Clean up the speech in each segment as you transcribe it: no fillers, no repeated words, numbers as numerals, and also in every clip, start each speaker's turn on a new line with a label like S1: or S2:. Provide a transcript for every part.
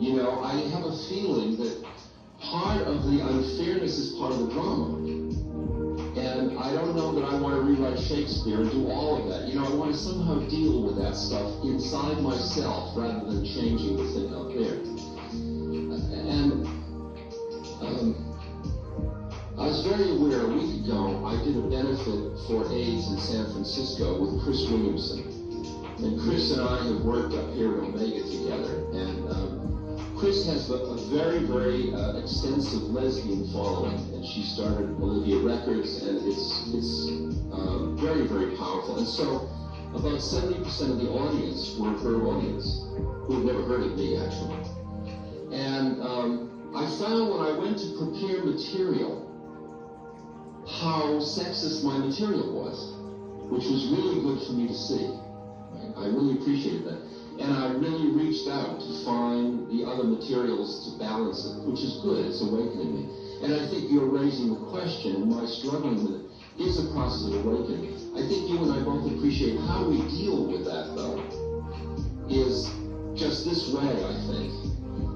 S1: You know, I have a feeling that part of the unfairness is part of the drama. And I don't know that I want to rewrite Shakespeare and do all of that. You know, I want to somehow deal with that stuff inside myself rather than changing the thing out there. And I was very aware a week ago I did a benefit for AIDS in San Francisco with Chris Williamson. And Chris and I have worked up here at Omega together. And Chris has a very, very extensive lesbian following, and she started Olivia Records, and it's very, very powerful. And so about 70% of the audience were her audience, who had never heard of me, actually. And I found when I went to prepare material, how sexist my material was, which was really good for me to see. I really appreciated that. And I really reached out to find the other materials to balance it, which is good. It's awakening me. And I think you're raising the question, and my struggling with it is a process of awakening. I think you and I both appreciate how we deal with that, though, is just this way, I think.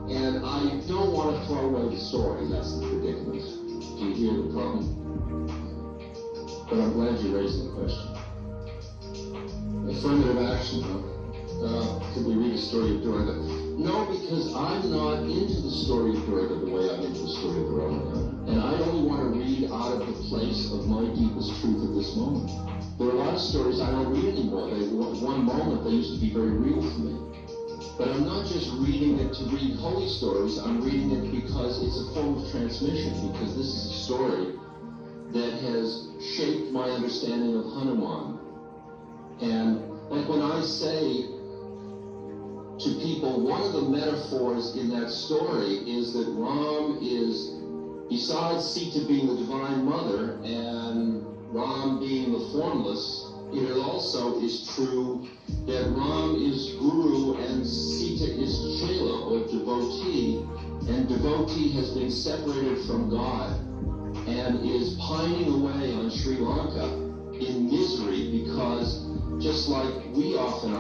S1: And I don't want to throw away the story. That's the predicament. Do you hear the problem? But I'm glad you're raising the question. Affirmative action, huh? Could we read a story of Durga? No, because I'm not into the story of Durga the way I'm into the story of Durga. And I only want to read out of the place of my deepest truth at this moment. There are a lot of stories I don't read anymore. One moment, they used to be very real for me. But I'm not just reading it to read holy stories. I'm reading it because it's a form of transmission, because this is a story that has shaped my understanding of Hanuman. And like when I say to people, one of the metaphors in that story is that Ram is, besides Sita being the divine mother and Ram being the formless, it also is true that Ram is guru and Sita is chela, or devotee, and devotee has been separated from God and is pining away on Sri Lanka in misery because just like we often are,